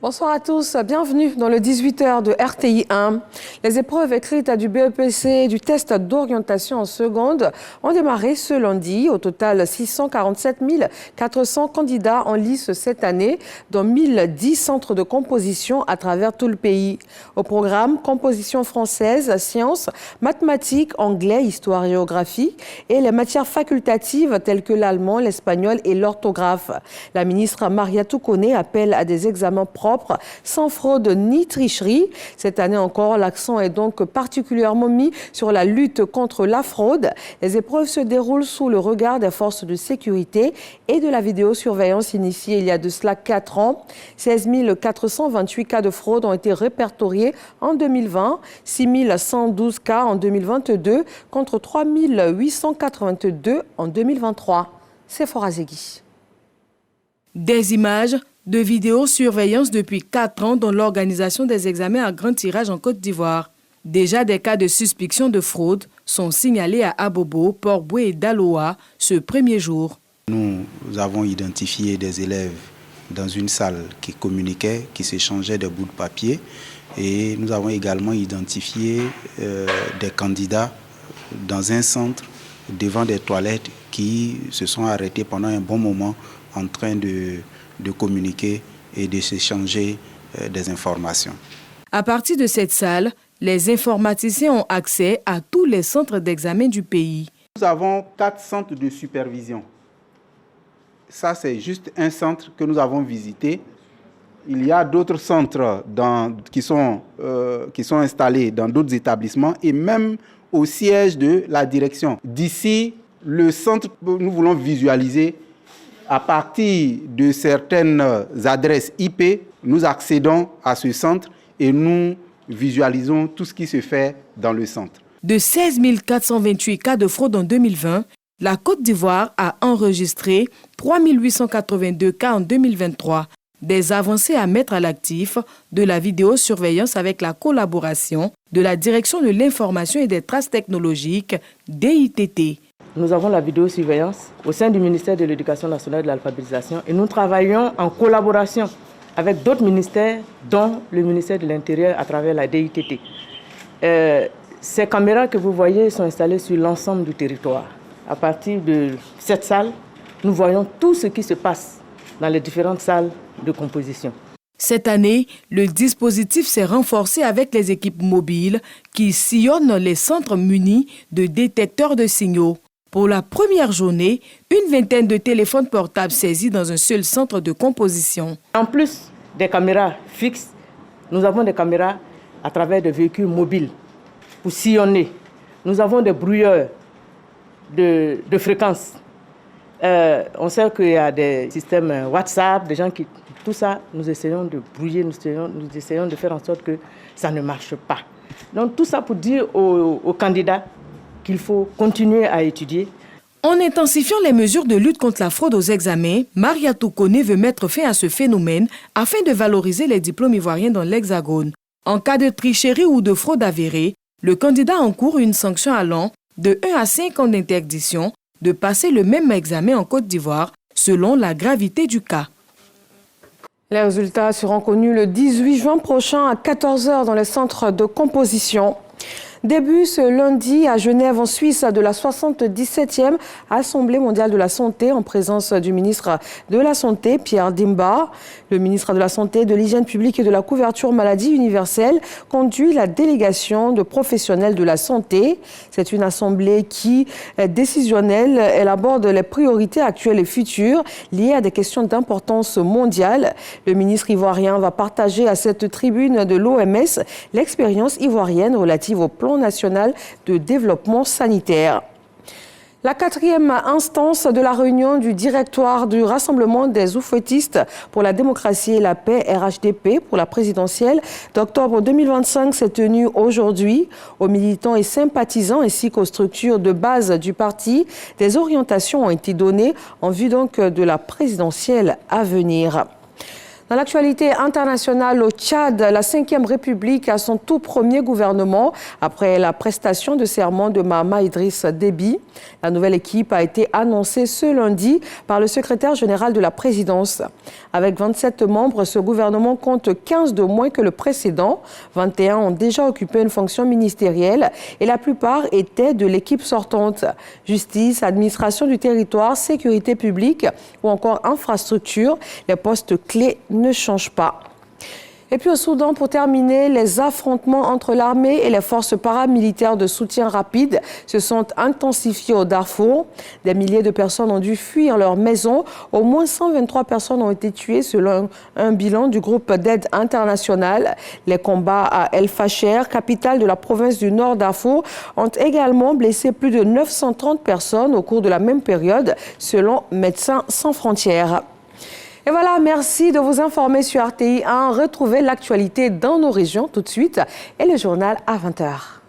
Bonsoir à tous, bienvenue dans le 18h de RTI 1. Les épreuves écrites du BEPC et du test d'orientation en seconde ont démarré ce lundi. Au total, 647 400 candidats en lice cette année dans 1010 centres de composition à travers tout le pays. Au programme, composition française, sciences, mathématiques, anglais, histoire et géographie et les matières facultatives telles que l'allemand, l'espagnol et l'orthographe. La ministre Mariatou Koné appelle à des examens propres, sans fraude ni tricherie. Cette année encore, l'accent est donc particulièrement mis sur la lutte contre la fraude. Les épreuves se déroulent sous le regard des forces de sécurité et de la vidéosurveillance initiée il y a de cela 4 ans. 16 428 cas de fraude ont été répertoriés en 2020, 6 112 cas en 2022 contre 3 882 en 2023. C'est Sephora Zegui. Des images de vidéosurveillance depuis 4 ans dans l'organisation des examens à grand tirage en Côte d'Ivoire. Déjà, des cas de suspicion de fraude sont signalés à Abobo, Port-Boué et Daloa ce premier jour. Nous avons identifié des élèves dans une salle qui communiquaient, qui s'échangeaient des bouts de papier. Et nous avons également identifié des candidats dans un centre devant des toilettes qui se sont arrêtés pendant un bon moment en train de communiquer et de s'échanger des informations. À partir de cette salle, les informaticiens ont accès à tous les centres d'examen du pays. Nous avons 4 centres de supervision. Ça, c'est juste un centre que nous avons visité. Il y a d'autres centres qui sont installés dans d'autres établissements et même au siège de la direction. D'ici, le centre que nous voulons visualiser, à partir de certaines adresses IP, nous accédons à ce centre et nous visualisons tout ce qui se fait dans le centre. De 16 428 cas de fraude en 2020, la Côte d'Ivoire a enregistré 3 882 cas en 2023. Des avancées à mettre à l'actif de la vidéosurveillance avec la collaboration de la Direction de l'information et des traces technologiques, DITT. Nous avons la vidéosurveillance au sein du ministère de l'Éducation nationale et de l'alphabétisation et nous travaillons en collaboration avec d'autres ministères, dont le ministère de l'Intérieur à travers la DITT. Ces caméras que vous voyez sont installées sur l'ensemble du territoire. À partir de cette salle, nous voyons tout ce qui se passe dans les différentes salles de composition. Cette année, le dispositif s'est renforcé avec les équipes mobiles qui sillonnent les centres munis de détecteurs de signaux. Pour la première journée, une vingtaine de téléphones portables saisis dans un seul centre de composition. En plus des caméras fixes, nous avons des caméras à travers des véhicules mobiles pour sillonner. Nous avons des brouilleurs de fréquences. On sait qu'il y a des systèmes WhatsApp, des gens qui... Tout ça, nous essayons de brouiller, nous essayons de faire en sorte que ça ne marche pas. Donc tout ça pour dire aux candidats qu'il faut continuer à étudier. En intensifiant les mesures de lutte contre la fraude aux examens, Mariatou Koné veut mettre fin à ce phénomène afin de valoriser les diplômes ivoiriens dans l'Hexagone. En cas de tricherie ou de fraude avérée, le candidat encourt une sanction allant de 1 à 5 ans d'interdiction de passer le même examen en Côte d'Ivoire selon la gravité du cas. Les résultats seront connus le 18 juin prochain à 14h dans les centres de composition. Début ce lundi à Genève, en Suisse, de la 77e Assemblée mondiale de la santé en présence du ministre de la Santé, Pierre Dimba. Le ministre de la Santé, de l'Hygiène publique et de la couverture maladie universelle conduit la délégation de professionnels de la santé. C'est une assemblée qui est décisionnelle. Elle aborde les priorités actuelles et futures liées à des questions d'importance mondiale. Le ministre ivoirien va partager à cette tribune de l'OMS l'expérience ivoirienne relative au plan national de développement sanitaire. La 4e instance de la réunion du directoire du Rassemblement des oufouettistes pour la démocratie et la paix, RHDP, pour la présidentielle d'octobre 2025 s'est tenue aujourd'hui. Aux militants et sympathisants ainsi qu'aux structures de base du parti, des orientations ont été données en vue donc de la présidentielle à venir. Dans l'actualité internationale, au Tchad, la 5e République a son tout premier gouvernement après la prestation de serment de Mahamat Idriss Déby. La nouvelle équipe a été annoncée ce lundi par le secrétaire général de la présidence. Avec 27 membres, ce gouvernement compte 15 de moins que le précédent. 21 ont déjà occupé une fonction ministérielle et la plupart étaient de l'équipe sortante. Justice, administration du territoire, sécurité publique ou encore infrastructure, les postes clés ne changent pas. Et puis au Soudan, pour terminer, les affrontements entre l'armée et les forces paramilitaires de soutien rapide se sont intensifiés au Darfour. Des milliers de personnes ont dû fuir leur maison. Au moins 123 personnes ont été tuées selon un bilan du groupe d'aide internationale. Les combats à El Fasher, capitale de la province du Nord Darfour, ont également blessé plus de 930 personnes au cours de la même période, selon Médecins sans frontières. Et voilà, merci de vous informer sur RTI 1. Retrouvez l'actualité dans nos régions tout de suite et le journal à 20h.